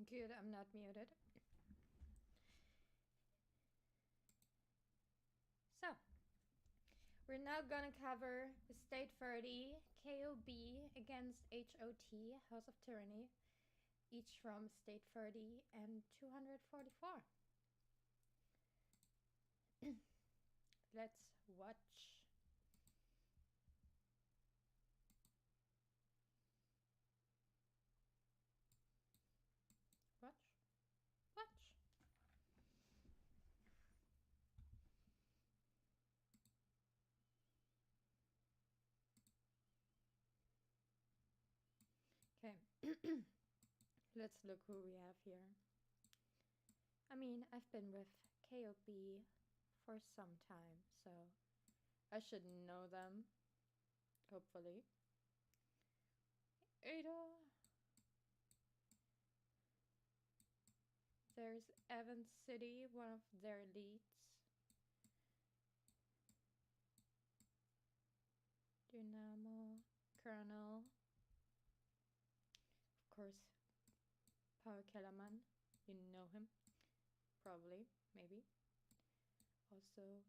Good, I'm not muted. So, we're now gonna cover the State 30 KOB against HOT, House of Tyranny, each from State 30 and 244. Let's watch. Watch. Okay, let's look who we have here. I mean, I've been with KOB for some time, so I should know them, hopefully. Ada. There's Evan City, one of their leads. Dynamo, Colonel. Of course, Power Kellerman. You know him. Probably, maybe. Also,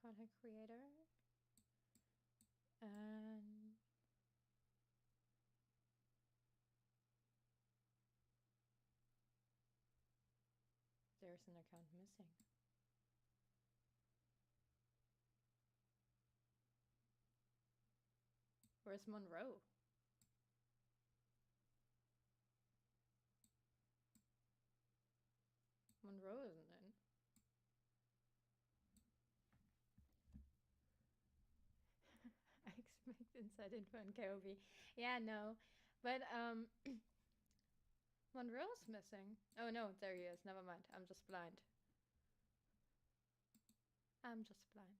content creator. And there's an account missing. Where's Monroe? Monroe isn't in. I expect inside info and KOB. Yeah, no. But Monroe's missing. Oh no, there he is. Never mind. I'm just blind. I'm just blind.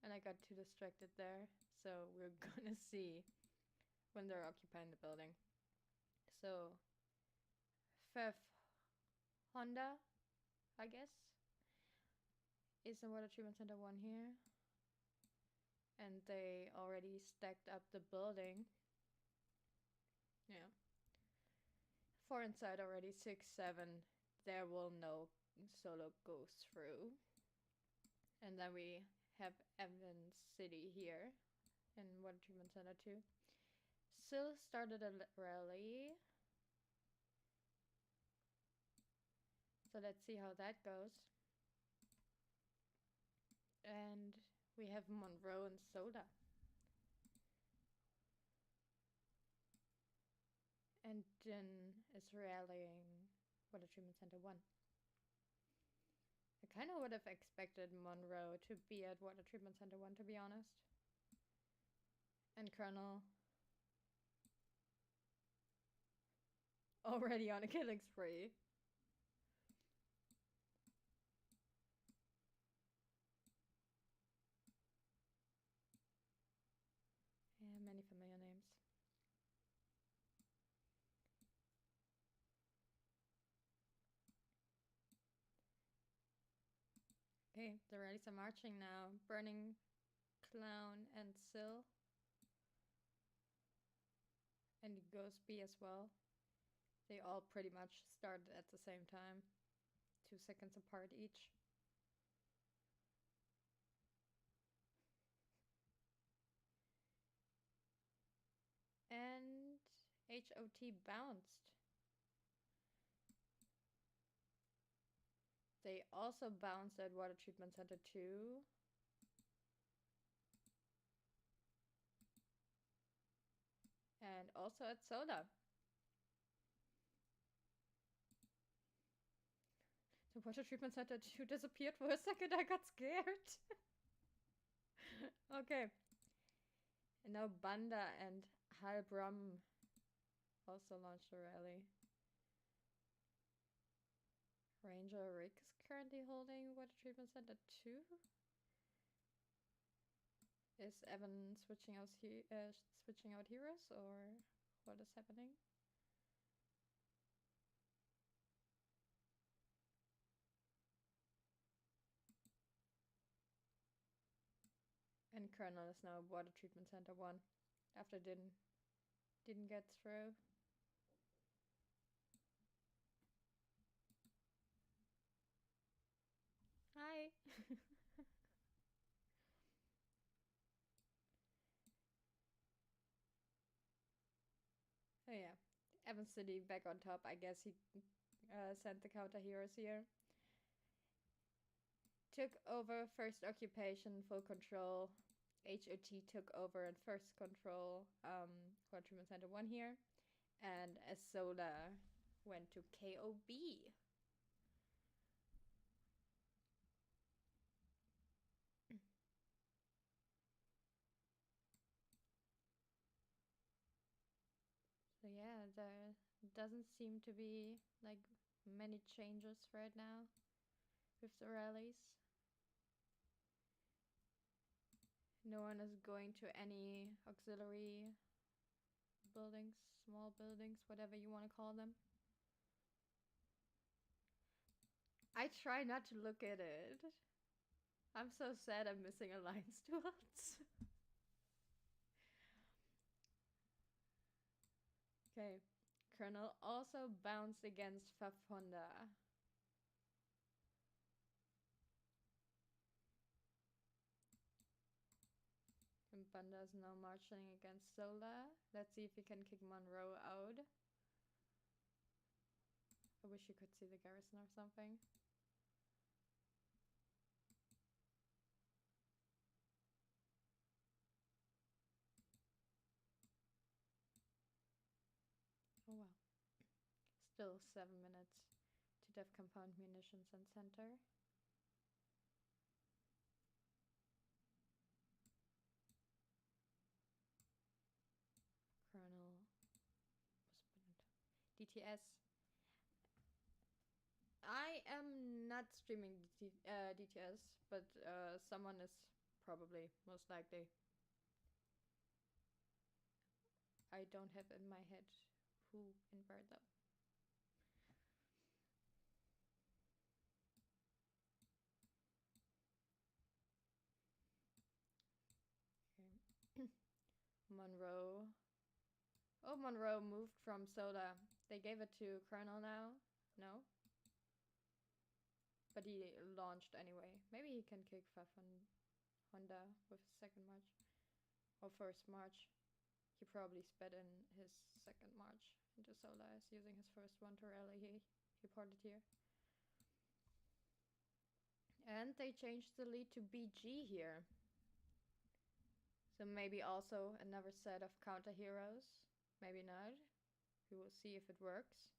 And I got too distracted there. So we're gonna see when they're occupying the building. So Fev Honda, I guess, is in Water Treatment Center 1 here. And they already stacked up the building. Yeah. 4 inside already, 6, 7. There will no solo go through. And then we have Evan City here in Water Treatment Center 2. Still started a rally. So let's see how that goes. And we have Monroe and Soda. And Jin is rallying Water Treatment Center 1. I kind of would have expected Monroe to be at Water Treatment Center 1, to be honest. And Colonel already on a killing spree. Yeah, many familiar names. Okay, the rallies are marching now. Burning Clown and Sill. And Ghost B as well. They all pretty much started at the same time. 2 seconds apart each. And HOT bounced. They also bounced at Water Treatment Center 2. And also at Soda. The Water Treatment Center 2 disappeared for a second. I got scared. Okay. And now Banda and Halbram also launched a rally. Ranger Rick is currently holding Water Treatment Center 2. Is Evan switching out heroes, or what is happening? And Colonel is now Water Treatment Center 1 after Din Didn't get through. Hi. Oh yeah, Evans City back on top. I guess he sent the counter heroes here. Took over first occupation, full control. HOT took over and first control for treatment center 1 here. And Asola went to KOB. So yeah, there doesn't seem to be like many changes right now with the rallies. No one is going to any auxiliary buildings, small buildings, whatever you want to call them. I try not to look at it. I'm so sad I'm missing alliance duels. Okay. Colonel also bounced against Fafonda. And Banda is now marching against Sola. Let's see if he can kick Monroe out. I wish you could see the garrison or something. Oh wow. Still 7 minutes to def compound munitions and center. Colonel DTS. I am not streaming DTS, but someone is probably, most likely. I don't have in my head who and where though. Okay. Monroe. Oh, Monroe moved from Soda. They gave it to Colonel now? No? But he launched anyway. Maybe he can kick Faf on Honda with his second march. Or first march. He probably sped in his second march into Sola as using his first one to rally. He ported here. And they changed the lead to BG here. So maybe also another set of counter heroes. Maybe not. We will see if it works.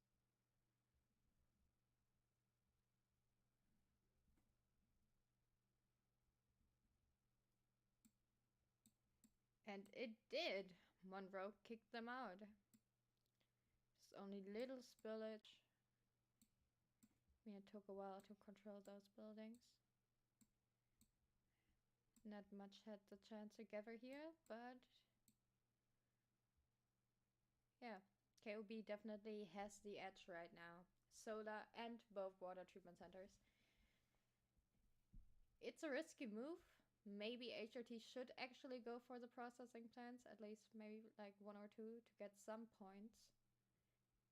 And it did. Monroe kicked them out. Just only little spillage. I mean, it took a while to control those buildings. Not much had the chance to gather here, but yeah, KOB definitely has the edge right now. Soda and both water treatment centers. It's a risky move. Maybe HRT should actually go for the processing plants, at least maybe like 1 or 2 to get some points.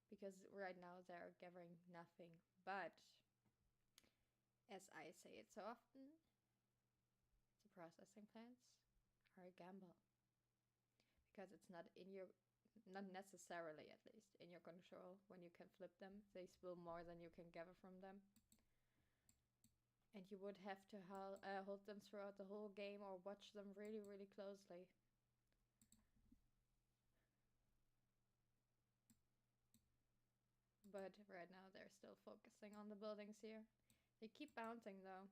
Because right now they're gathering nothing. But, as I say it so often, the processing plants are a gamble. Because it's not in your, not necessarily at least, in your control when you can flip them. They spill more than you can gather from them. And you would have to hold them throughout the whole game or watch them really, really closely. But right now they're still focusing on the buildings here. They keep bouncing though.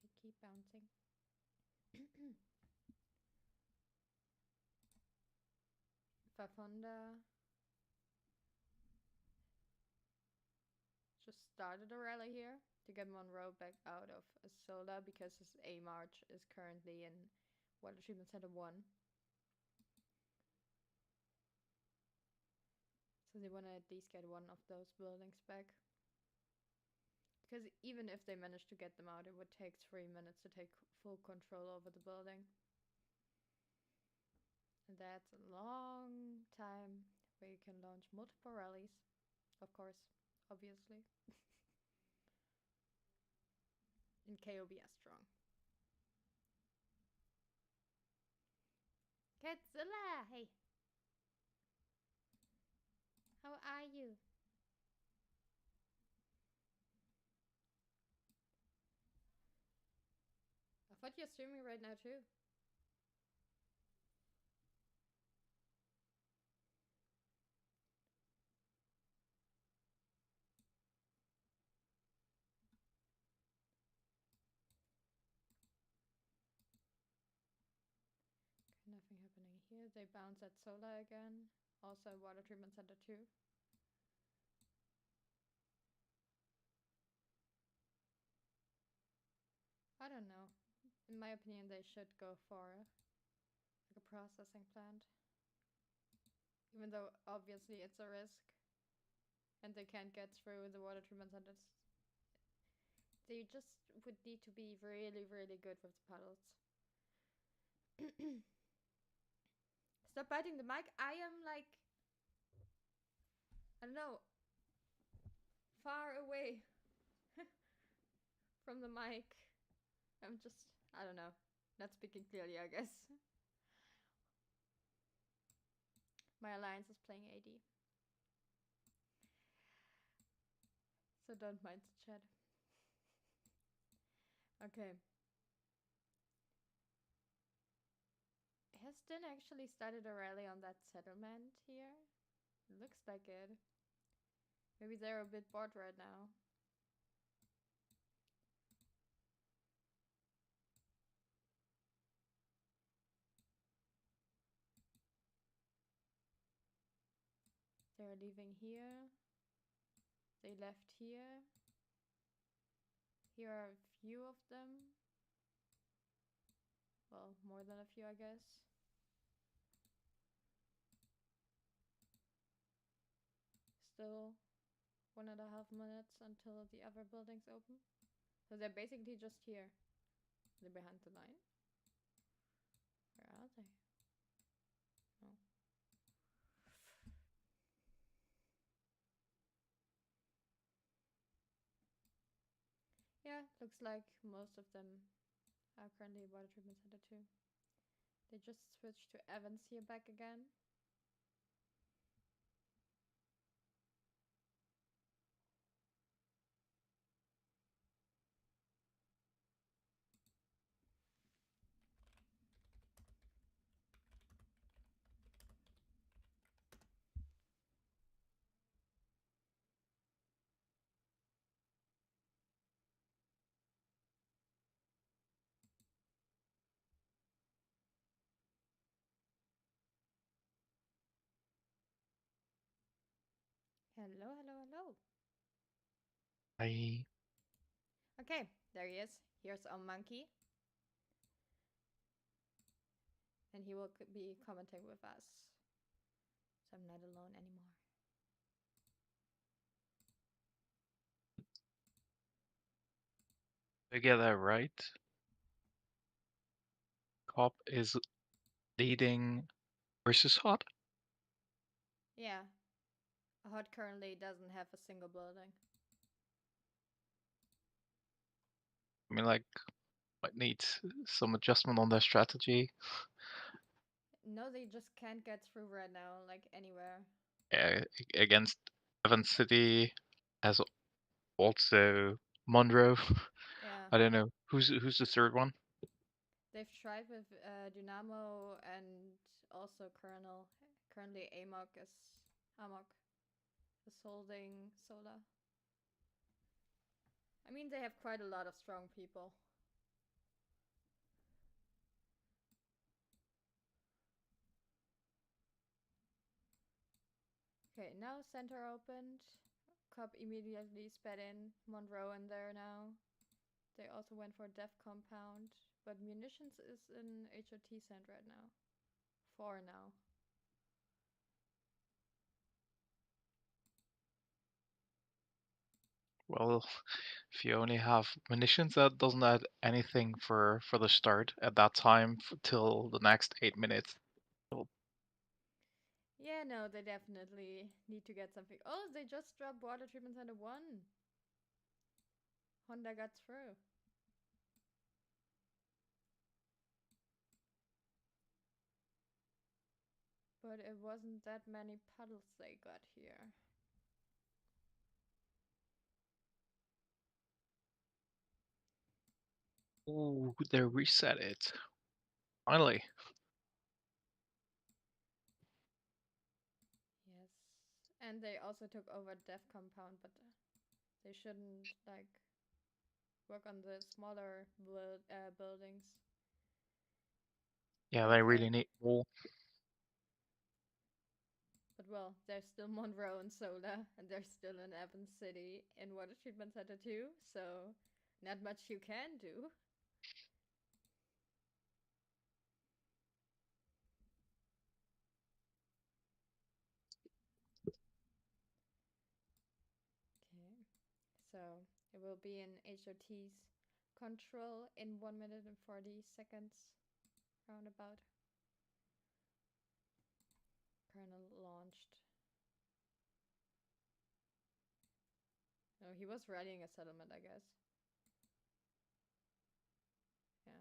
They keep bouncing. Fafonda just started a rally here to get Monroe back out of Sola because his A march is currently in Water Treatment Center 1. So they want to at least get one of those buildings back. Because even if they manage to get them out, it would take 3 minutes to take full control over the building. And that's a long time where you can launch multiple rallies. Of course, obviously. And KOB are strong. Catzilla, hey. How are you? I thought you're streaming right now too. Okay, nothing happening here. They bounce at solar again. Also water treatment center too. I don't know. In my opinion, they should go for like a processing plant. Even though obviously it's a risk. And they can't get through the water treatment centers. They just would need to be really, really good with the puddles. Stop biting the mic. I am like, I don't know, far away from the mic. I'm just, I don't know, not speaking clearly, I guess. My alliance is playing AD. So don't mind the chat. Okay. Has Din actually started a rally on that settlement here? Looks like it. Maybe they're a bit bored right now. They're leaving here. They left here. Here are a few of them. Well, more than a few, I guess. Still 1.5 minutes until the other buildings open. So they're basically just here. They're behind the line. Where are they? No. Yeah, looks like most of them are currently water treatment center too. They just switched to Evans here back again. Hello, hello, hello. Hi. Okay, there he is. Here's our monkey. And he will be commenting with us. So I'm not alone anymore. To get that right, COP is leading versus Hot. Yeah. Hot currently doesn't have a single building. I mean, like, might need some adjustment on their strategy. No, they just can't get through right now, like anywhere. Yeah, against Evans City, as also Monroe. Yeah. I don't know who's the third one. They've tried with Dynamo and also currently Amok is holding Solar. I mean, they have quite a lot of strong people. Okay, now center opened. Cop immediately sped in. Monroe in there now. They also went for Dev Compound. But munitions is in HOT Cent right now. 4 now. Well, if you only have munitions, that doesn't add anything for the start at that time till the next 8 minutes. Yeah, no, they definitely need to get something. Oh, they just dropped water treatment center 1. Honda got through. But it wasn't that many puddles they got here. Ooh, they reset it. Finally. Yes. And they also took over Dev Compound, but they shouldn't, like, work on the smaller buildings. Yeah, But they okay. really need more. But well, there's still Monroe and Sola, and there's still an Evans City in Water Treatment Center 2, so not much you can do. Okay, so it will be in HOT's control in 1 minute and 40 seconds, roundabout. Kernel launched. No, he was readying a settlement, I guess. Yeah.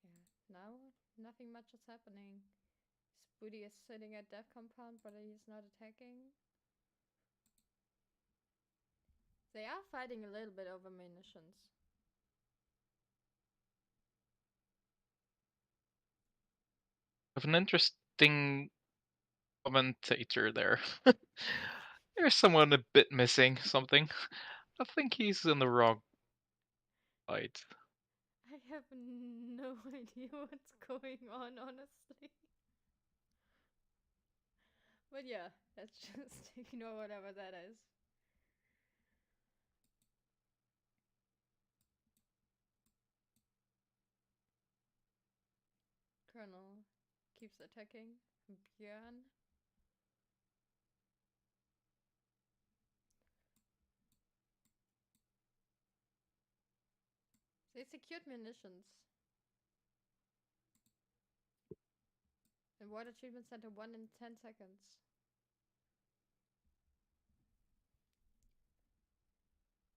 Yeah. Now, nothing much is happening. Spoody is sitting at Dev Compound, but he's not attacking. They are fighting a little bit over munitions. I have an interesting commentator there. There's someone a bit missing something. I think he's in the wrong side. I have no idea what's going on, honestly. But yeah, let's just ignore whatever that is. Colonel keeps attacking. Björn. They secured munitions. And Water Treatment Center 1 in 10 seconds.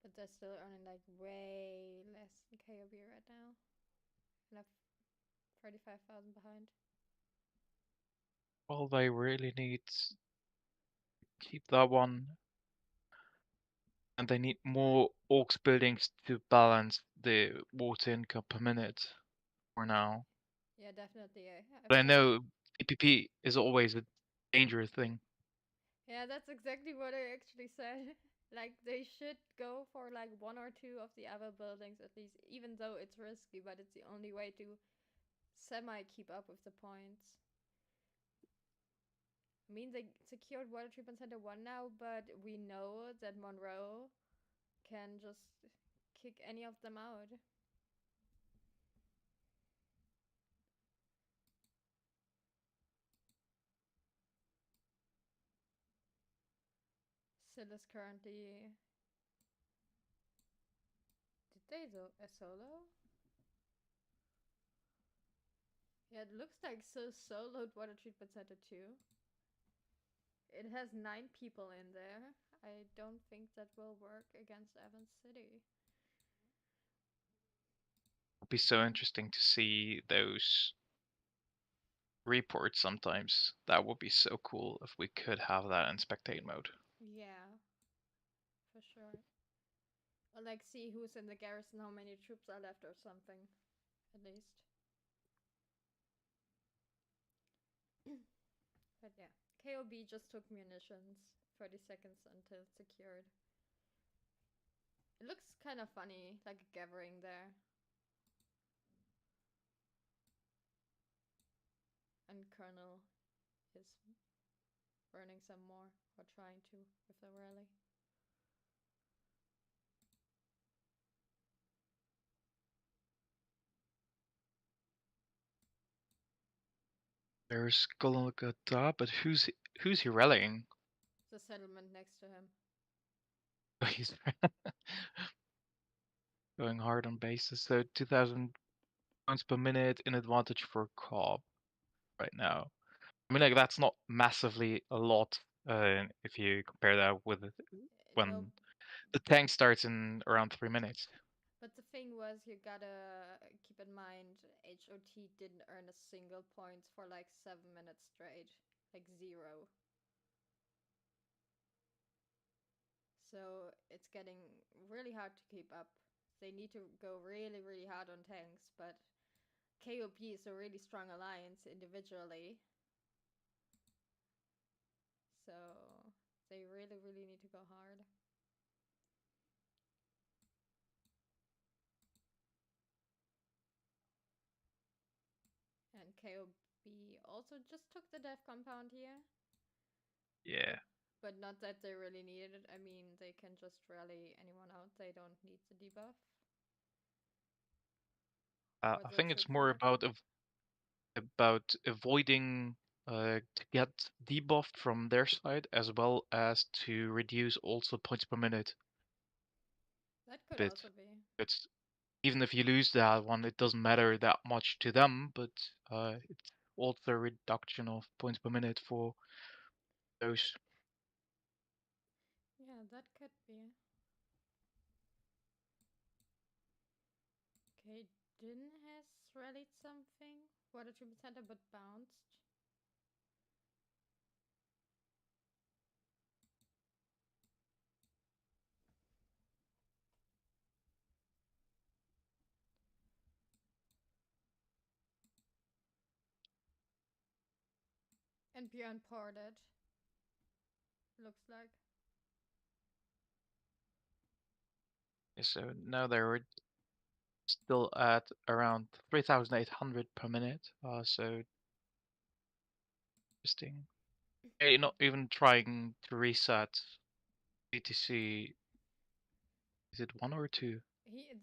But they're still earning like way less than KOB right now. And have 35,000 behind. Well, they really need to keep that one. And they need more orcs buildings to balance the water income per minute for now. Yeah, definitely. But I know PPP is always a dangerous thing. Yeah, that's exactly what I actually said. Like, they should go for like 1 or 2 of the other buildings at least, even though it's risky, but it's the only way to semi-keep up with the points. I mean, they secured Water Treatment Center 1 now, but we know that Monroe can just kick any of them out. Sil is currently... Did they do a solo? Yeah, it looks like Sil soloed Water Treatment Center 2. It has 9 people in there. I don't think that will work against Evans City. It'd be so interesting to see those reports sometimes. That would be so cool if we could have that in spectate mode. Yeah, for sure. Or like see who's in the garrison, how many troops are left or something, at least. But yeah, KOB just took munitions, 30 seconds until secured. It looks kind of funny, like a gathering there. And Colonel is burning some more, or trying to, with the rally. There's Golgotha, but who's he rallying? The settlement next to him. He's going hard on bases. So 2,000 points per minute in advantage for KOB right now. I mean, like, that's not massively a lot if you compare that with when No, the tank starts in around 3 minutes. but the thing was, you gotta keep in mind, HOT didn't earn a single point for like 7 minutes straight. Like 0. So it's getting really hard to keep up. They need to go really, really hard on tanks, but KOB is a really strong alliance individually. So they really, really need to go hard. And KOB also just took the death compound here. Yeah. But not that they really needed it. I mean, they can just rally anyone out. They don't need the debuff. I think it's more about avoiding to get debuffed from their side, as well as to reduce also points per minute. That could also be. It's even if you lose that one, it doesn't matter that much to them, but it's also a reduction of points per minute for those. Yeah, that could be. Okay, Din has rallied something. Water treatment center, but bounced. And Björn ported. Looks like. So now they're still at around 3,800 per minute. So interesting. They're not even trying to reset UTC. Is it 1 or 2?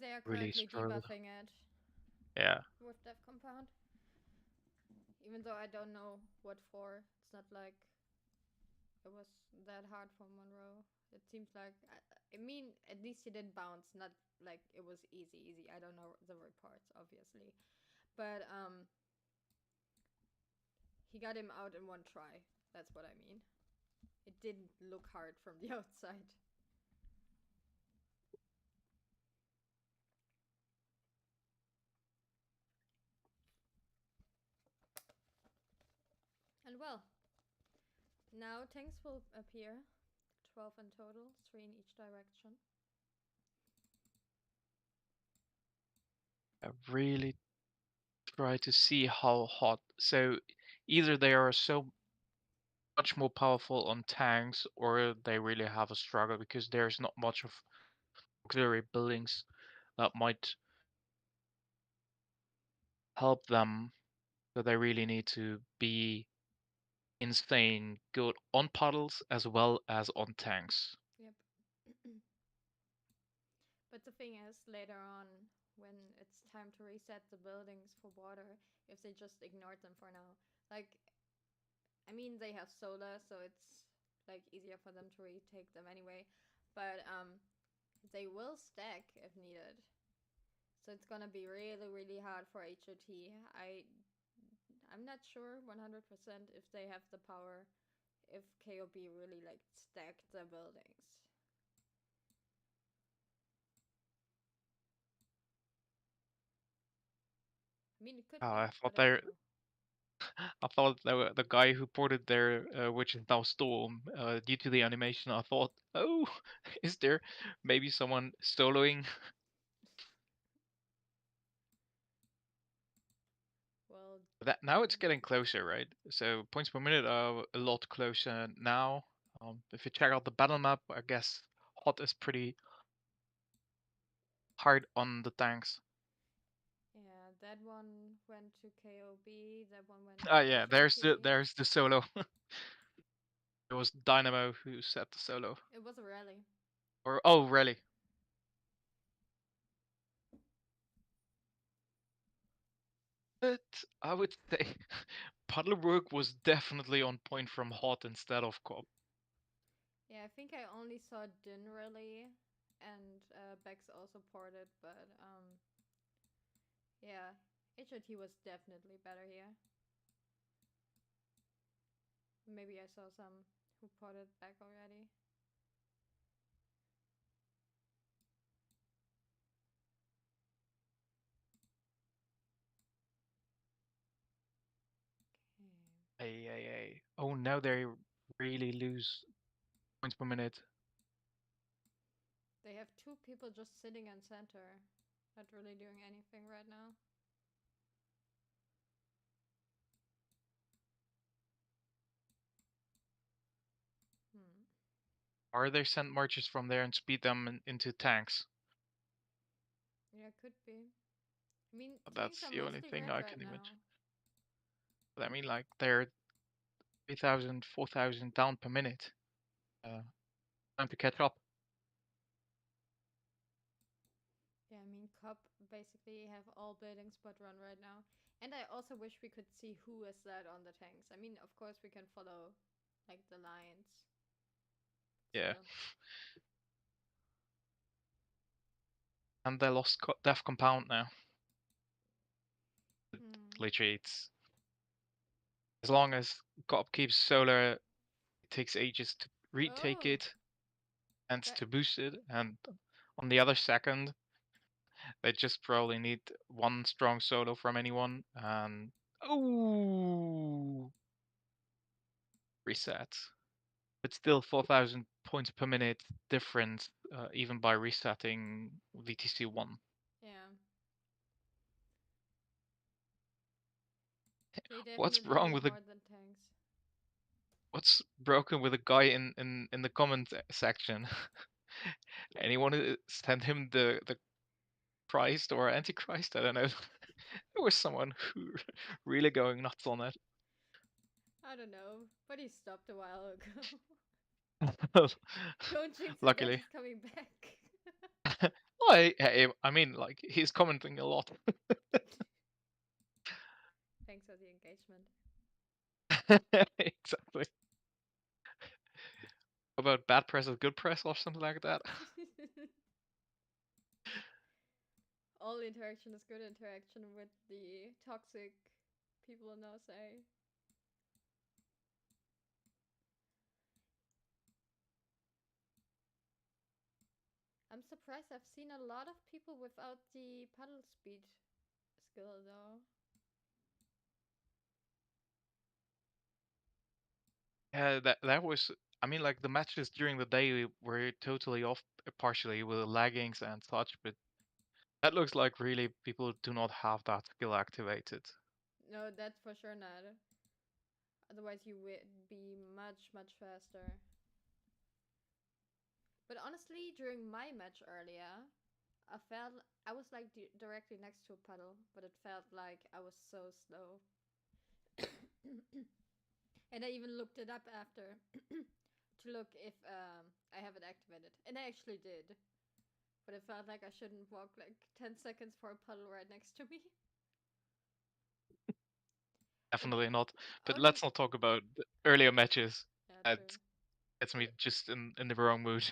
They are Really currently struggled. debuffing it. Yeah. With Death Compound. Even though I don't know what for. It's not like it was that hard for Monroe. It seems like, I mean, at least he didn't bounce. Not like it was easy. I don't know the reports, obviously. But, he got him out in one try. That's what I mean. It didn't look hard from the outside. And well, now tanks will appear. 12 in total, 3 in each direction. I really try to see how hot. So either they are so much more powerful on tanks, or they really have a struggle because there's not much of auxiliary buildings that might help them. So they really need to be insane good on puddles as well as on tanks. Yep. But the thing is, later on, when it's time to reset the buildings for water, if they just ignored them for now, like, I mean, they have solar, so it's like easier for them to retake them anyway. But they will stack if needed. So it's gonna be really, really hard for HOT. I'm not sure 100% if they have the power, if KOB really like stack the buildings. I mean, it could be. I thought But I don't know. I thought the guy who ported there, which is now Storm, due to the animation, I thought, oh, is there maybe someone soloing? Well, That now it's getting closer, right? So points per minute are a lot closer now. If you check out the battle map, I guess hot is pretty hard on the tanks. yeah, that one went to KOB. That one went Ah, to yeah, HOT. there's the solo. It was Dynamo who set the solo. It was a rally. Or oh, really? But I would say puddle work was definitely on point from Hot instead of Cobb. Yeah, I think I only saw Din really, and Bex also ported, but yeah, HOT was definitely better here. Maybe I saw some who ported back already. Hey. Oh, now they really lose points per minute. They have two people just sitting in center, not really doing anything right now. Are they sent marches from there and speed them into tanks? Yeah, could be. I mean, tanks That's are the only mostly thing red I right can now. imagine. But I mean, like, they're 3,000, 4,000 down per minute. Time to catch up. Yeah, I mean, Cup basically have all buildings but run right now. And I also wish we could see who is that on the tanks. I mean, of course we can follow, like, the lines. Yeah. Still. And they lost Death Compound now. Literally, it's... As long as Cobb keeps solar, it takes ages to retake it and to boost it. And on the other second, they just probably need one strong solo from anyone. And reset. But still 4,000 points per minute difference, even by resetting VTC 1. Yeah. What's wrong with more than tanks. What's broken with a guy in the comment section? Anyone send him the Christ or Antichrist? I don't know. There was someone who really going nuts on it. I don't know, but he stopped a while ago. Don't jinx it, luckily. he's coming back. I mean, like, he's commenting a lot. Thanks for the engagement. Exactly. About bad press is good press or something like that. All interaction is good interaction with the toxic people in say. I'm surprised I've seen a lot of people without the paddle speed skill though. Yeah, that was. I mean, like, the matches during the day were totally off, partially with laggings and such, but that looks like really people do not have that skill activated. No, that's for sure not. Otherwise you would be much faster. But honestly, during my match earlier, I was like directly next to a puddle, but it felt like I was so slow. And I even looked it up after to look if I have it activated. And I actually did. But it felt like I shouldn't walk like 10 seconds for a puddle right next to me. Definitely not. But let's not talk about the earlier matches. Yeah, That gets me just in the wrong mood.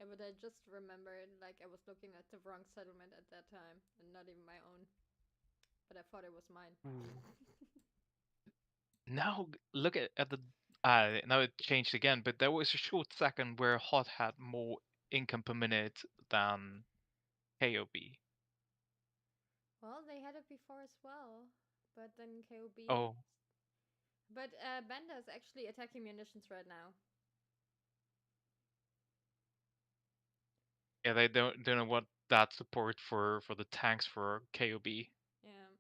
Yeah, but I just remembered like I was looking at the wrong settlement at that time and not even my own. But I thought it was mine. Now look at the now it changed again, but there was a short second where Hot had more income per minute than KOB. Well, they had it before as well, but then KOB. Oh. But Banda is actually attacking munitions right now. Yeah, they don't know what that support for the tanks for KOB. Yeah.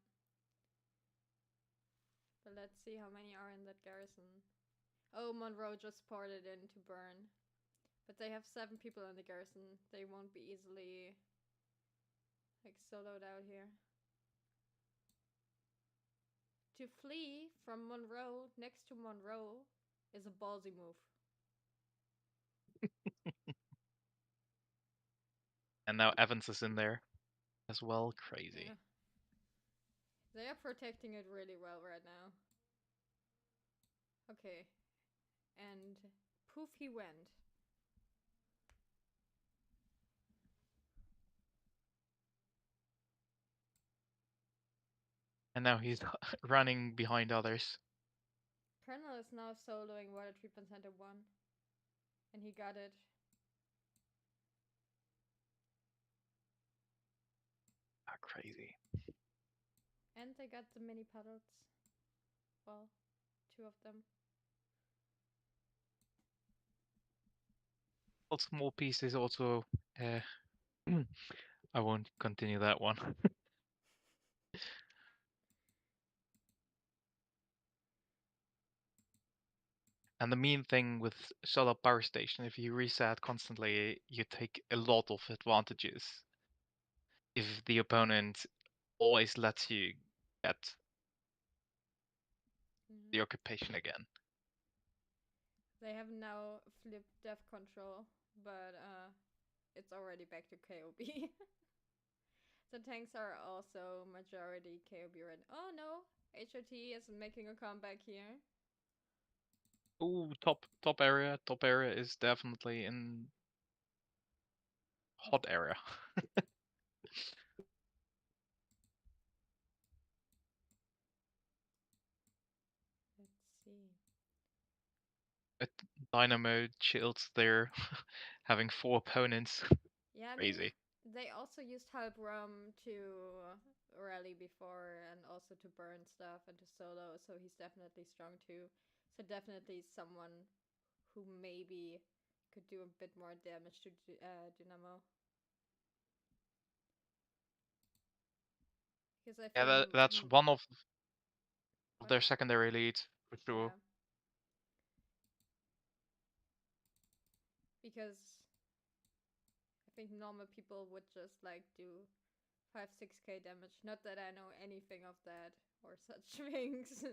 But let's see how many are in that garrison. Oh, Monroe just ported in to burn. But they have 7 people in the garrison. They won't be easily like soloed out here. To flee from Monroe next to Monroe is a ballsy move. And now Evans is in there as well. Crazy. Yeah. They are protecting it really well right now. Okay. And poof, he went. And now he's running behind others. Colonel is now soloing Water Treatment Center 1. And he got it. Ah, crazy. And they got the mini puddles. Well, 2 of them. Well, small pieces also. I won't continue that one. And the mean thing with solar power station, if you reset constantly, you take a lot of advantages. If the opponent always lets you get the occupation again. They have now flipped death control, but it's already back to KOB. The tanks are also majority KOB red. Oh no, HOT is making a comeback here. Ooh, top area. Top area is definitely in hot area. Let's see. A Dynamo Shields there, having 4 opponents. Yeah, I Crazy. mean, they also used Halp Rum to rally before and also to burn stuff and to solo, so he's definitely strong too. So definitely someone who maybe could do a bit more damage to Dynamo. Because I think That's one of their secondary leads for sure. Yeah. Because I think normal people would just like do 5-6k damage. Not that I know anything of that or such things.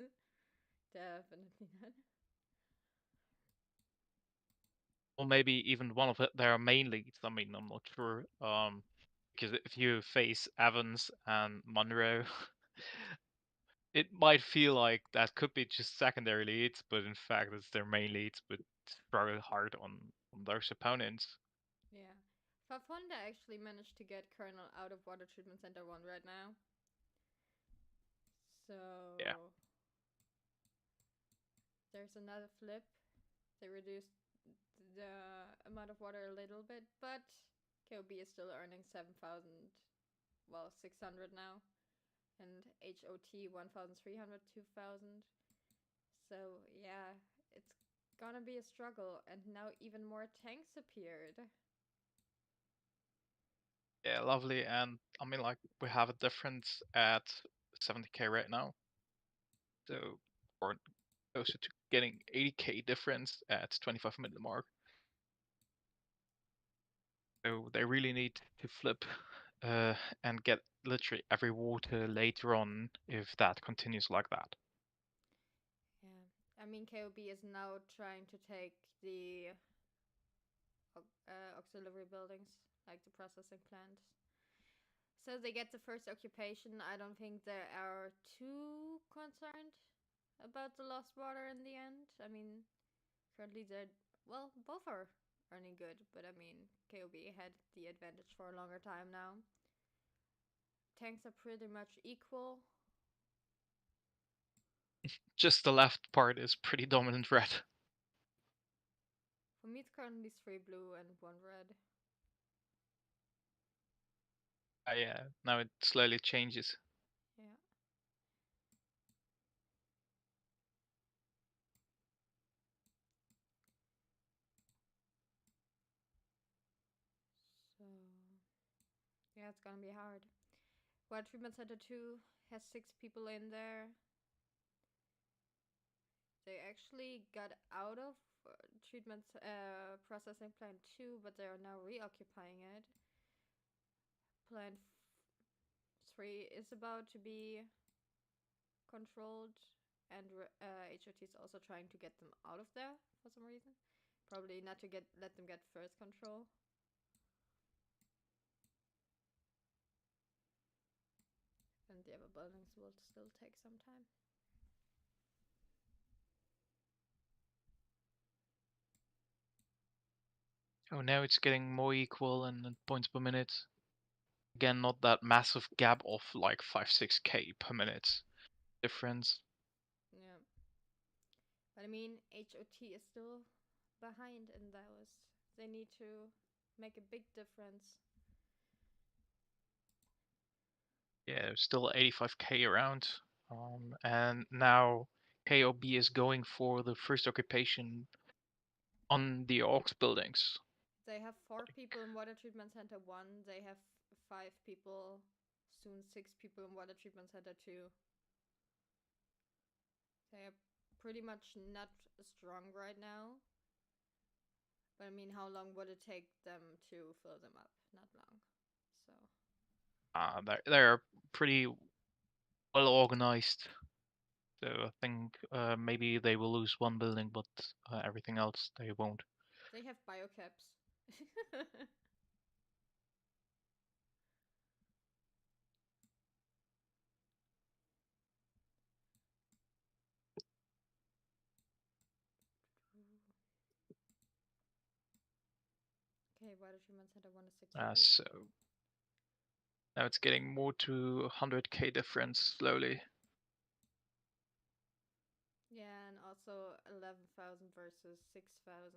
Definitely not. Or maybe even one of their main leads. I mean, I'm not sure. Because if you face Evans and Monroe, it might feel like that could be just secondary leads, but in fact it's their main leads, but struggle hard on those opponents. Yeah. Fafonda actually managed to get Colonel out of Water Treatment Center 1 right now. So... Yeah. There's another flip. They reduced the amount of water a little bit, but KOB is still earning 7,000, well, 600 now. And HOT 1,300, 2,000. So yeah, it's gonna be a struggle. And now even more tanks appeared. Yeah, lovely. And I mean, like, we have a difference at 70k right now. So, or closer to getting 80k difference at 25-minute mark. So they really need to flip and get literally every water later on if that continues like that. Yeah, I mean KOB is now trying to take the auxiliary buildings, like the processing plant. So they get the first occupation. I don't think they are too concerned about the lost water in the end. I mean, currently they're, well, both are earning good, but I mean, KOB had the advantage for a longer time now. Tanks are pretty much equal. Just the left part is pretty dominant red. For me, it's currently 3 blue and 1 red. Yeah, now it slowly changes. Yeah. So, yeah, it's gonna be hard. Water Treatment Center 2 has 6 people in there. They actually got out of treatment processing plant 2, but they are now reoccupying it. Plant 3 is about to be controlled, and HOT is also trying to get them out of there for some reason. Probably not to let them get first control. And the other buildings will still take some time. Oh, now it's getting more equal in points per minute. Again, not that massive gap of like 5-6k per minute difference. Yeah. But I mean, HOT is still behind in those. They need to make a big difference. Yeah, still 85k around. And now KOB is going for the first occupation on the AUX buildings. They have 4 people in Water Treatment Center 1. They have 5 people, soon 6 people in Water Treatment Center 2. They are pretty much not strong right now. But I mean, how long would it take them to fill them up? Not long. So. They're pretty well organized. So I think maybe they will lose one building, but everything else they won't. They have biocaps. Okay, Water Treatment Center 1 is secured. So now it's getting more to 100k difference slowly. Yeah, and also 11,000 versus 6,000.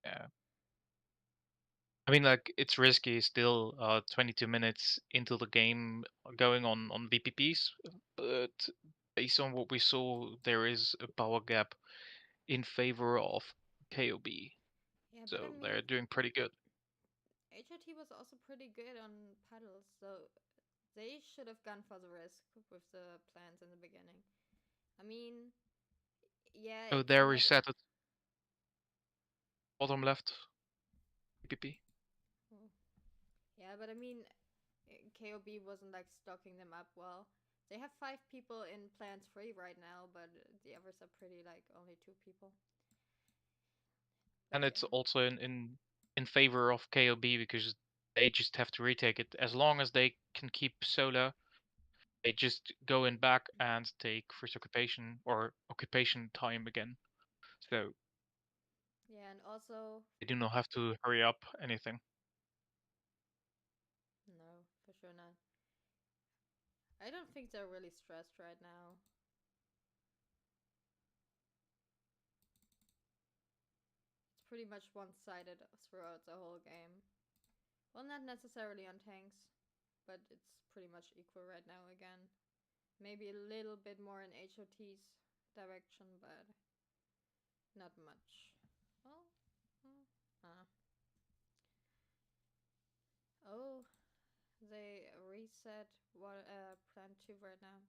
Yeah. I mean, like, it's risky still, 22 minutes into the game going on VPPs, but based on what we saw, there is a power gap in favor of KOB. Yeah, So but I mean, they're doing pretty good. HOT was also pretty good on paddles, so they should have gone for the risk with the plans in the beginning. I mean, yeah. So they're reset at bottom left VPP. Yeah, but I mean, KOB wasn't like stocking them up well. They have 5 people in plans 3 right now, but the others are pretty like only 2 people. But and it's also in favor of KOB because they just have to retake it. As long as they can keep solo, they just go in back and take first occupation or occupation time again. So yeah, and also they do not have to hurry up anything. no, for sure not. I don't think they're really stressed right now. It's pretty much one-sided throughout the whole game. Well, not necessarily on tanks, but it's pretty much equal right now again. Maybe a little bit more in HOT's direction, but not much. Oh, they reset what plan 2 right now.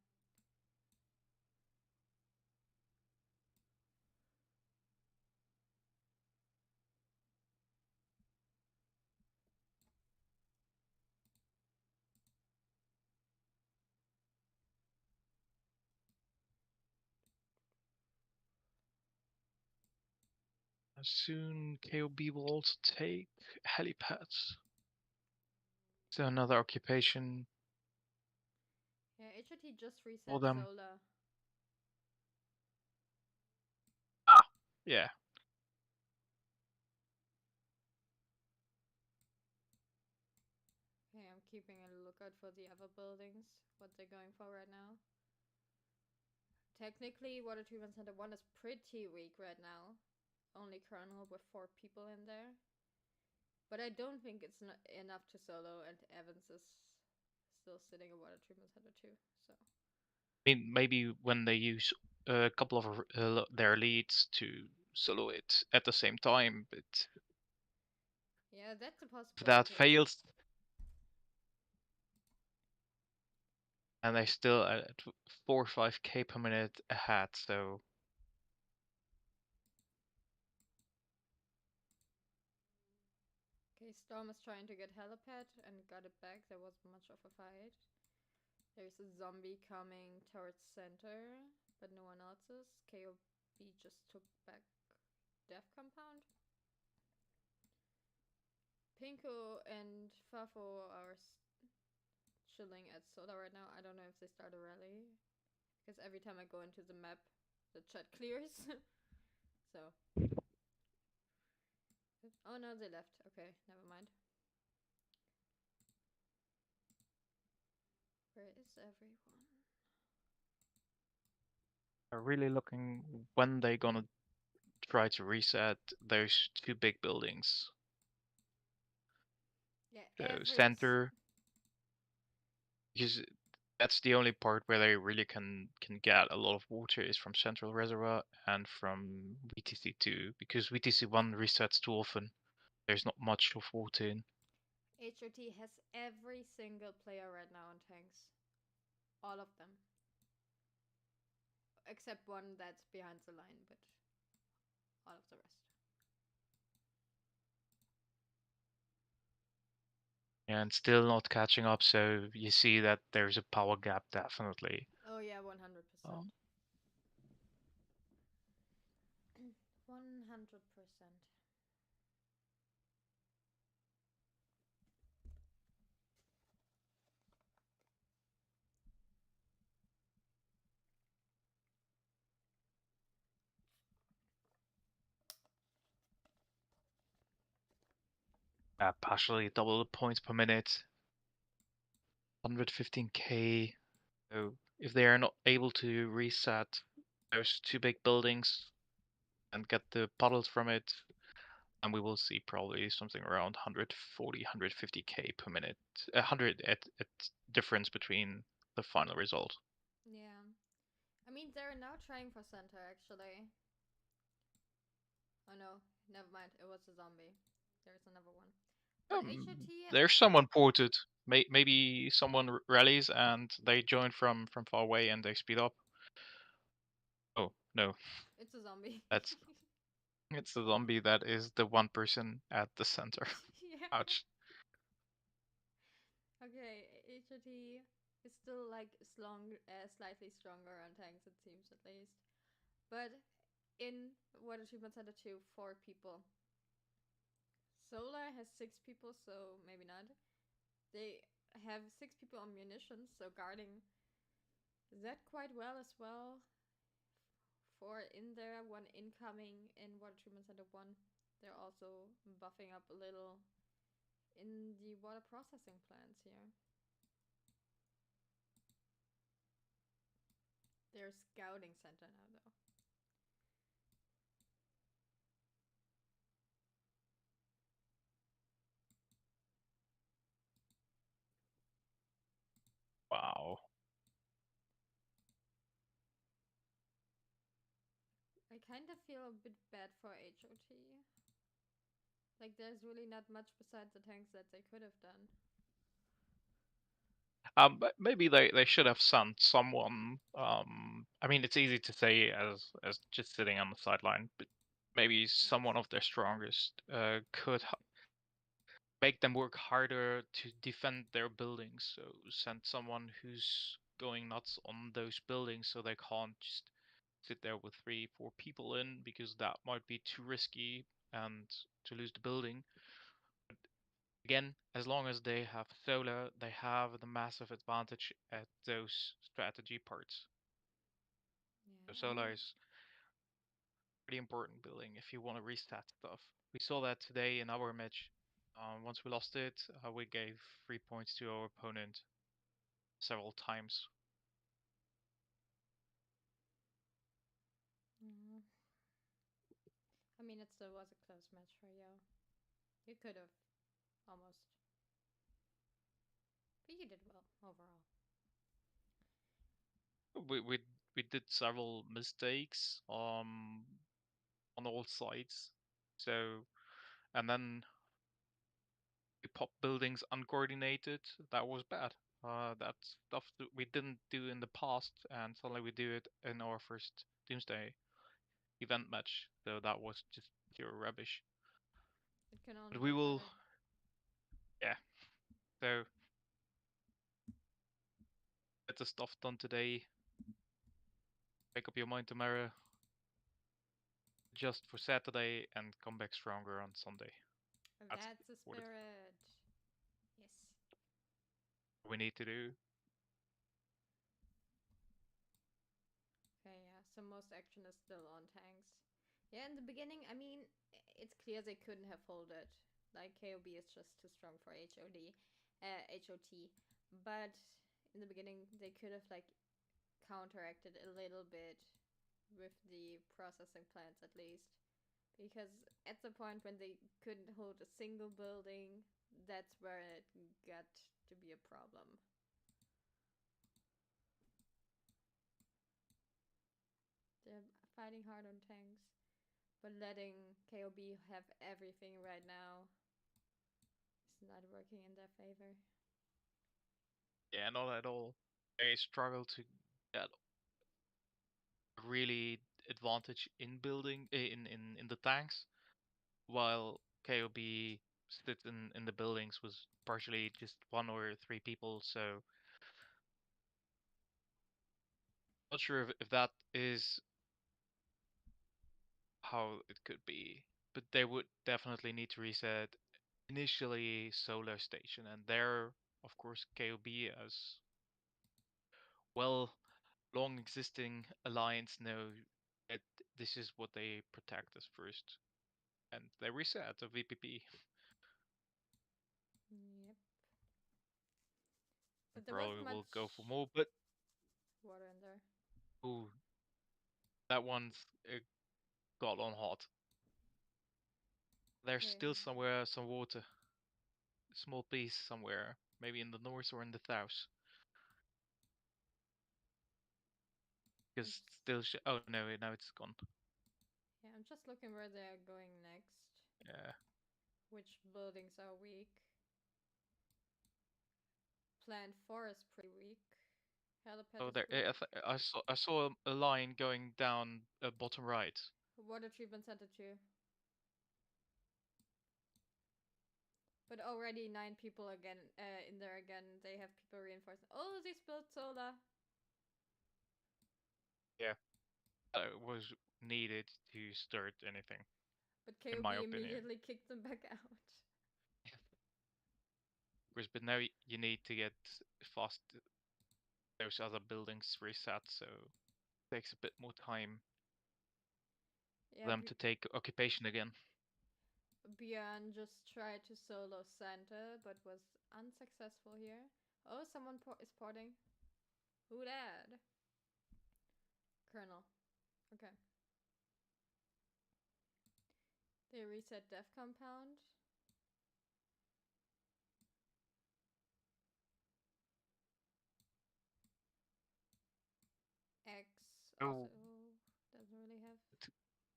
Soon KOB will also take helipads. So another occupation. Yeah, HOT just reset For them. solar. Yeah. Okay, I'm keeping a lookout for the other buildings, what they're going for right now. Technically, Water Treatment Center 1 is pretty weak right now. Only Colonel with 4 people in there. But I don't think it's enough to solo, and Evans is still sitting at Water Treatment Center 2, so. I mean, maybe when they use a couple of their leads to solo it at the same time, but yeah, that's a possibility. if that fails, and they still at 4 or 5k per minute ahead, so. Okay, Storm is trying to get helipad and got it back. There wasn't much of a fight. There's a zombie coming towards center, but no one else is. KOB just took back Death Compound. Pinko and Fafo are chilling at Soda right now. I don't know if they start a rally. Because every time I go into the map, the chat clears. So. Oh no, they left. Okay, never mind. Where is everyone? I'm really looking when they're gonna try to reset those two big buildings. Yeah, center, because that's the only part where they really can get a lot of water is from Central Reservoir and from VTC2, because VTC1 resets too often. There's not much of water in. HOT has every single player right now on tanks. All of them. Except one that's behind the line, but all of the rest. And still not catching up, so you see that there's a power gap, definitely. Oh yeah, 100%. 100%. Partially double the points per minute. 115k. So if they are not able to reset those two big buildings and get the puddles from it, and we will see probably something around 140, 150k per minute. 100 at difference between the final result. Yeah. I mean, they're now trying for center, actually. Oh no, never mind. It was a zombie. There's another one. But HOT... There's someone ported. Maybe someone rallies and they join from far away and they speed up. Oh, no. It's a zombie. It's the zombie that is the one person at the center. Yeah. Ouch. Okay, HOT is still like slightly stronger on tanks, it seems at least. But in Water Treatment Center 2, 4 people. Solar has 6 people, so maybe not. They have 6 people on munitions, so guarding that quite well as well. 4 in there, 1 incoming in Water Treatment Center 1. They're also buffing up a little in the water processing plants here. They're scouting center now, though. Wow. I kind of feel a bit bad for HOT. Like, there's really not much besides the tanks that they could have done. But maybe they should have sent someone. I mean, it's easy to say as just sitting on the sideline, but maybe someone of their strongest could make them work harder to defend their buildings. So send someone who's going nuts on those buildings, so they can't just sit there with 3-4 people in, because that might be too risky and to lose the building. But again, as long as they have solar, they have the massive advantage at those strategy parts. Yeah, So solar is pretty important building if you want to restart stuff. We saw that today in our match. Once we lost it, we gave 3 points to our opponent several times. I mean, it still was a close match for you. You could have almost. But you did well overall. We did several mistakes on all sides. So, and then we popped buildings uncoordinated. That was bad. That's stuff that we didn't do in the past, and suddenly we do it in our first Doomsday event match. So that was just pure rubbish. It can only But we will, better. yeah. So get the stuff done today. Make up your mind tomorrow. Just for Saturday and come back stronger on Sunday. That's the spirit. Yes. we need to do. Okay, yeah, so most action is still on tanks. Yeah, in the beginning, I mean, it's clear they couldn't have folded. Like, KOB is just too strong for HOT. But in the beginning, they could have, like, counteracted a little bit with the processing plants at least. Because at the point when they couldn't hold a single building, that's where it got to be a problem. They're fighting hard on tanks, but letting KOB have everything right now is not working in their favor. Yeah, not at all. They struggle to get really advantage in building in the tanks, while KOB sits in the buildings with partially just 1 or 3 people. So not sure if that is how it could be, but they would definitely need to reset initially Solar Station, and there, of course, KOB as well long existing alliance know that this is what they protect as first, and they reset a VPP. Yep. They But there probably wasn't will much go for more, but water in there. ooh, that one's got on hot. There's Okay. still somewhere some water, a small piece somewhere, maybe in the north or in the south. Because still, oh no, now it's gone. Yeah, I'm just looking where they're going next. Yeah. Which buildings are weak? Plant 4 is pretty weak. Helipad Oh, is there. weak. I saw a line going down bottom right. Water treatment center 2. But already 9 people again in there again. They have people reinforcing. Oh, they spilled solar. Yeah. That was needed to start anything, But in KOB my opinion. immediately kicked them back out. But now you need to get fast those other buildings reset, so it takes a bit more time for Yeah, them to take occupation again. Björn just tried to solo Santa, but was unsuccessful here. Oh, someone is porting. Who that? Colonel. Okay. They reset Death Compound. X also doesn't really have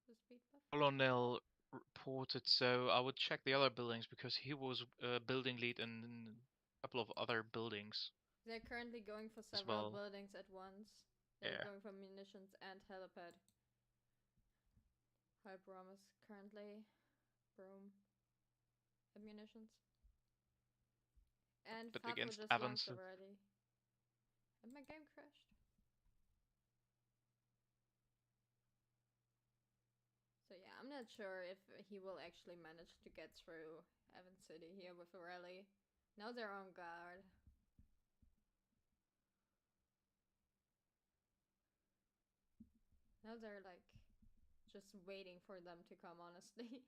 the speed buff. Colonel reported, so I would check the other buildings because he was building lead in a couple of other buildings They're currently going for as several well. buildings at once. They're Yeah. going for munitions and helipad. High Brom is currently Brom at munitions. And But Fafo against just launched Evans, already. And my game crashed. So yeah, I'm not sure if he will actually manage to get through Evans City here with a rally. Now they're on guard. Now they're like just waiting for them to come, honestly.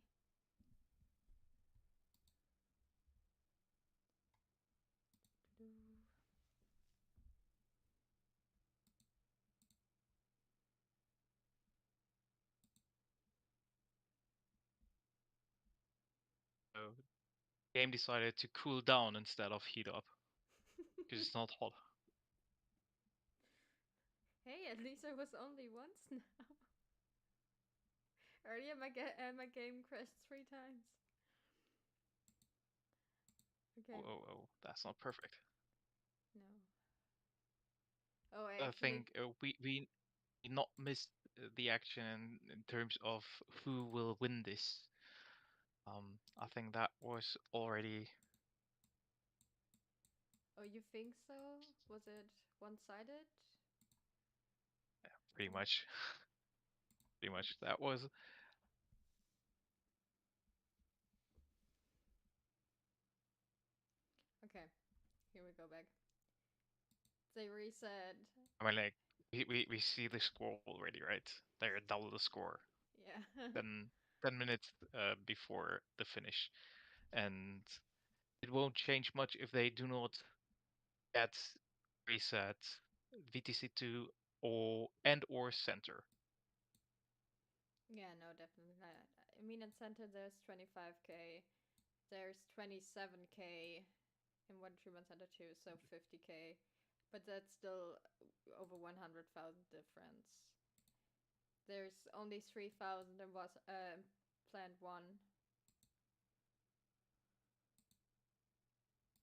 so game decided to cool down instead of heat up because it's not hot. Hey, at least I was only once now. Earlier my game crashed 3 times. Okay. Oh, that's not perfect. No. Oh, I I actually... think we not missed the action in terms of who will win this. I think that was already Oh, you think so? Was it one-sided? pretty Oh. much, pretty much. That was Okay, here we go back. they reset. I mean, like, we see the score already, right? They're double the score. Yeah. Then 10 minutes before the finish. And it won't change much if they do not get reset VTC2 or center. Yeah, no, definitely not. I mean, in center there's 25k, there's 27k in One Treatment Center too, so 50k, but that's still over 100,000 difference. There's only 3,000 and was planned one.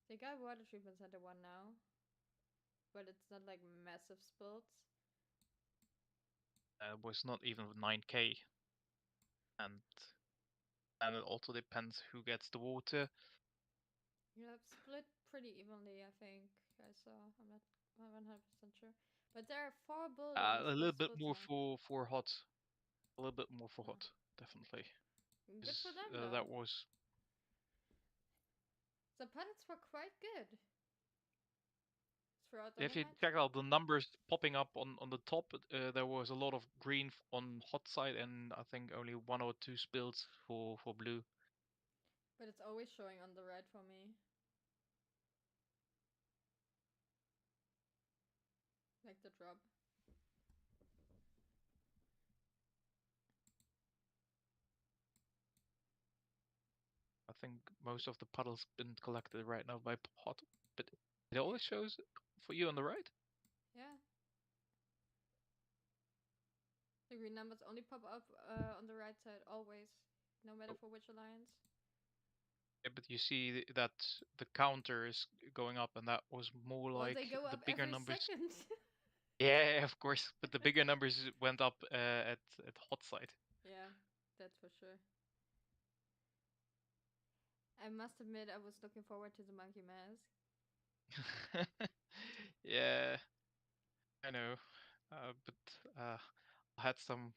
They got Water Treatment Center one now, but it's not like massive spills. It was not even 9k, and it also depends who gets the water. Yeah, split pretty evenly, I think. I saw. I'm not 100% sure. But there are 4 buildings A with little bit splits more now. for hot. A little bit more for hot, definitely. Good for them, though. That was... The puddles were quite good throughout the If whole you match. check out the numbers popping up on the top, there was a lot of green on hot side, and I think only 1 or 2 spills for blue. But it's always showing on the red for me. Like the drop. I think most of the puddles been collected right now by hot, but it always shows for you on the right. Yeah. The green numbers only pop up on the right side, always. No matter for which alliance. Yeah, but you see that the counter is going up, and that was more Well, like they go the up bigger every numbers. second. Yeah, of course, but the bigger numbers went up at hot side. Yeah, that's for sure. I must admit, I was looking forward to the monkey mask. Yeah, I know, but I had some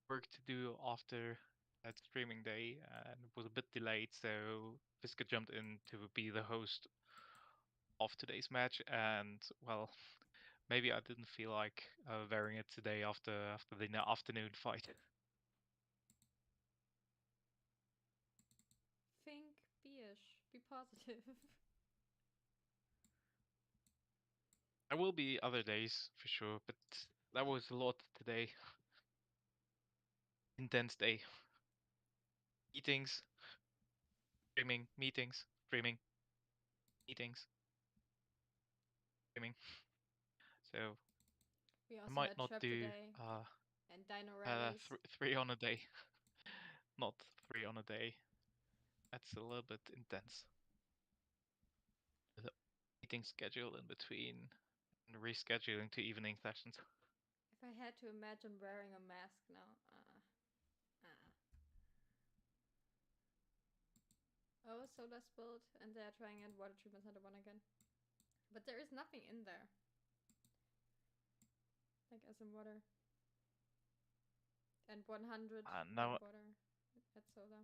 work to do after that streaming day, and it was a bit delayed, so Visca jumped in to be the host of today's match, and well, maybe I didn't feel like wearing it today after the afternoon fight. Think, be-ish, be positive. There will be other days for sure, but that was a lot today. Intense day. Meetings, streaming, meetings, streaming, meetings, streaming. So We I also might had not Trap do today. And Dino Rallies. 3 on a day. Not 3 on a day. That's a little bit intense. The meeting schedule in between and rescheduling to evening sessions. If I had to imagine wearing a mask now. Oh, soda spilled, and they're trying at Water Treatment Center 1 again. But there is nothing in there. Like as in water. And 100 Now, water at soda.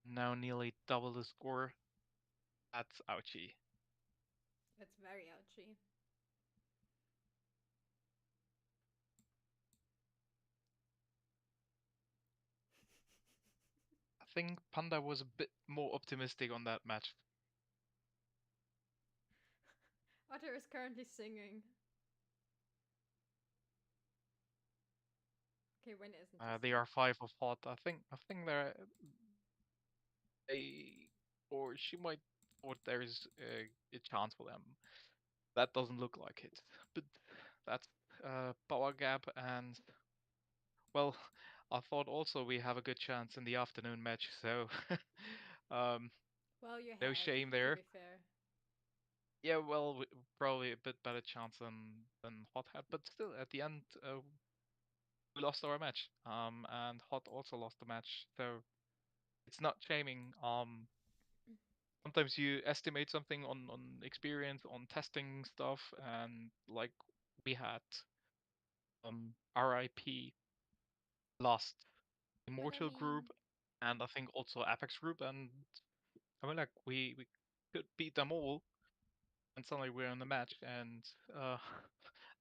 now nearly double the score. That's ouchie. It's very ouchy. I think Panda was a bit more optimistic on that match. Otter is currently singing. Okay, when isn't he They are 5 of hot. I think or she might thought there's a chance for them. That doesn't look like it, but that's power gap, and well, I thought also we have a good chance in the afternoon match, so Well, you no had, shame to there. be fair. Yeah, well, probably a bit better chance than Hot had, but still, at the end, we lost our match. And Hot also lost the match, so it's not shaming. Sometimes you estimate something on experience, on testing stuff, and like we had RIP last But I Immortal group, mean, and I think also Apex group, and I mean, like we could beat them all. And suddenly we're in the match and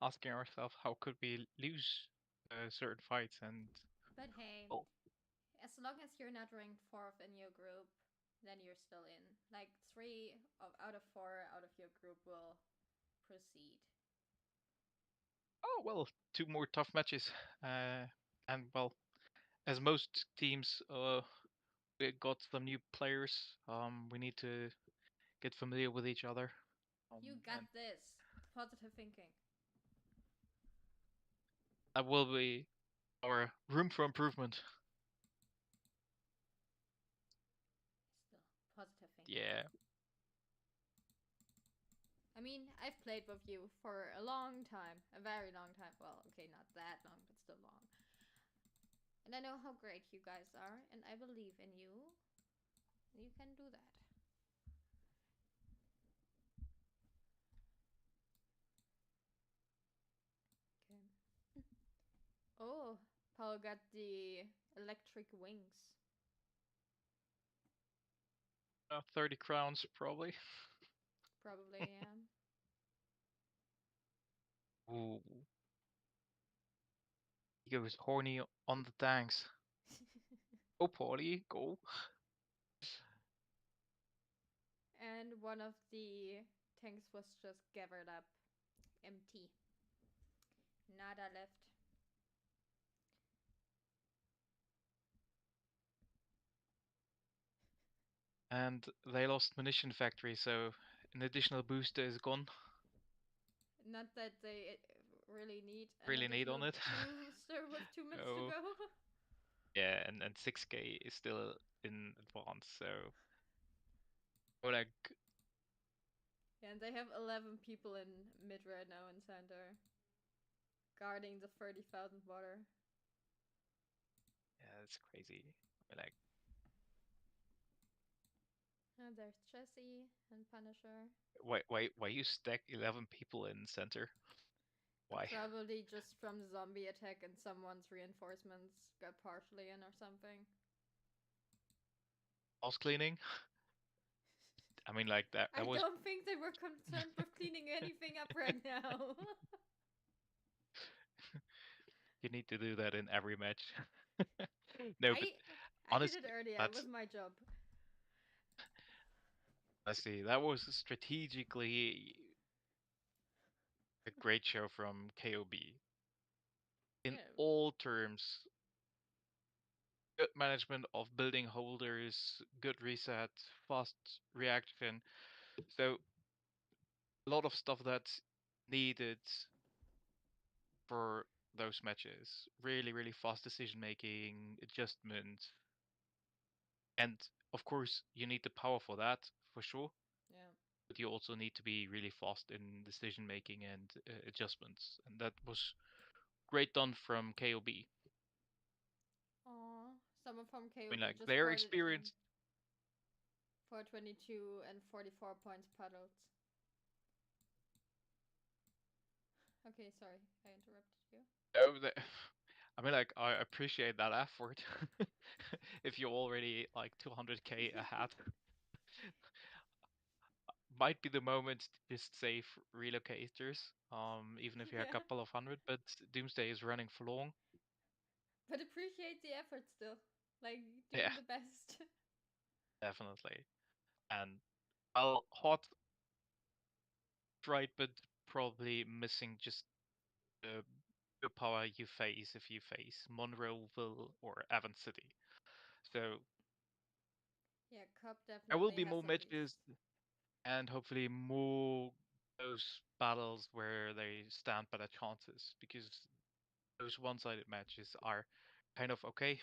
asking ourselves how could we lose certain fights and But hey, well, as long as you're not ranked 4th in your group, then you're still in. Like 3 out of 4 out of your group will proceed. oh well, 2 more tough matches, and well, as most teams, we got some new players. We need to get familiar with each other. You got And this. Positive thinking. that will be our room for improvement. Still, positive thinking. Yeah. I mean, I've played with you for a long time. A very long time. Well, okay, not that long, but still long. And I know how great you guys are, and I believe in you. You can do that. Okay. Oh, Paul got the electric wings. 30 crowns, probably. Probably, yeah. Ooh. He goes horny on the tanks. Go, Paulie, go. And one of the tanks was just gathered up. Empty. Nada left. And they lost munition factory, so an additional booster is gone. Not that they really need an Really need on additional it. booster with 2 minutes to No. go. Yeah, and 6K is still in advance, so we're like, Yeah, and they have 11 people in mid right now in center. Guarding the 30,000 water. yeah, it's crazy. We're like, And there's Jesse and Punisher. why you stack 11 people in center? Why? Probably just from zombie attack and someone's reinforcements got partially in or something. House cleaning? I mean, like that I was don't think they were concerned with cleaning anything up right now. you need to do that in every match. No, but I did it honestly, earlier. It was that's my job. honestly that was strategically a great show from KOB. In Yeah. all terms, good management of building holders, good reset, fast reaction. So a lot of stuff that's needed for those matches. Really, really fast decision making, adjustment, and of course you need the power for that for sure. Yeah. But you also need to be really fast in decision making and adjustments, and that was great done from KOB. Aw. Someone from I mean, KOB like just their poured it in. experience. 422 and 44 points puddled. Okay, sorry. I interrupted you. Oh, I mean, like I appreciate that effort. If you're already like 200k ahead, might be the moment to just save relocators. Even if you're a Yeah. couple of hundred, but Doomsday is running for long. But appreciate the effort still. Like, Yeah, doing the best. definitely. And well, hot, right, but probably missing just the power you face if you face Monroeville or Evans City. So Yeah, Cup there will definitely be has more some matches beasts. and hopefully more those battles where they stand better chances because those one-sided matches are kind of okay.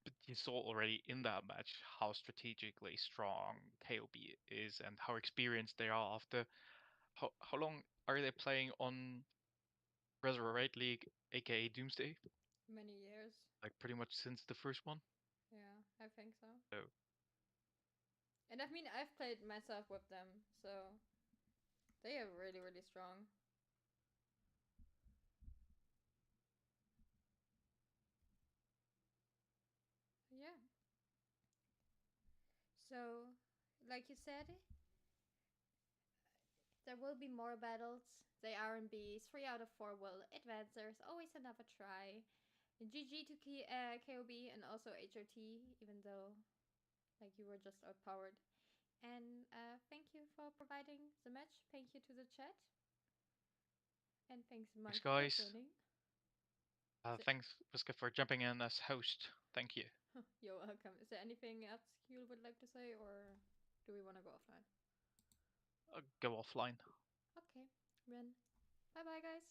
But you saw already in that match how strategically strong KOB is and how experienced they are after how long are they playing on Resurrect League, aka Doomsday? Many years. Like pretty much since the first one. Yeah, I think so. So And I mean, I've played myself with them, so they are really, really strong. Yeah. So, like you said, There will be more battles. They are in Bs. 3 out of 4 will advance. There's always another try. GG to KOB and also HOT, even though like you were just outpowered. And thank you for providing the match. Thank you to the chat. And thanks, Monkey, guys. for joining. Thanks, Visca, for jumping in as host. Thank you. You're welcome. Is there anything else you would like to say, or do we want to go offline? Go offline. Okay, then. Bye-bye, guys.